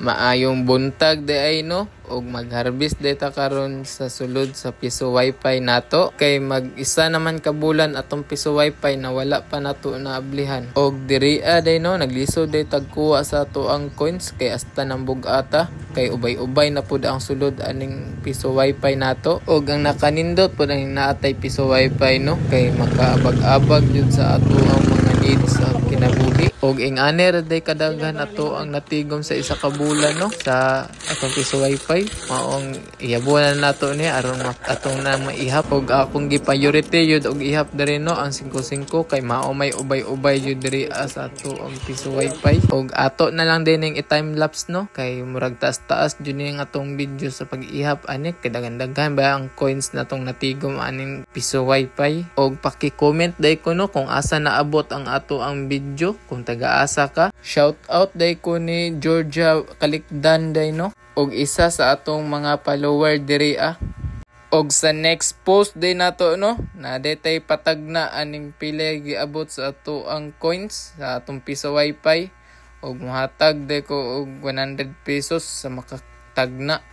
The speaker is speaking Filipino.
Maayong buntag de ay no, og mag-harvest data karon sa sulod sa piso wifi nato. Kay mag-isa naman ka bulan atong piso wifi na wala pa nato naablihan. Og diriya day no, naglisod day tagkuha sa ato ang coins kay asta ng bugata. Kay ubay-ubay na pud ang sulod aning piso wifi nato. Og ang nakanindot pud ang naatay piso wifi no, kay makaabag-abag jud sa ato ang mga needs sa kinabuhi. Og ing-aner day kadaghan ato ang natigom sa isa ka bulan no sa atong piso wifi. Maong ihabunan nato ni aron atong na maihap. Og akong gi-priority yun og ihap diri no ang 5-5 kay mao may ubay-ubay yun diri sa ato ang piso wifi. Og ato na lang din ning i-time lapse no kay murag taas-taas jud ning atong video sa pag-ihap ani kay daghan-daghan ba ang coins natong natigom aning piso wifi. Og paki-comment day ko no kung asa naabot ang ato ang video, kung taga-asa ka. Shout out day ko ni Georgia Kalikdan day no, og isa sa atong mga follower diri Og sa next post day nato no, na detay patag na aning pila giabot sa ato ang coins sa atong piso wifi. Og mohatag day ko og 100 pesos sa makatag na.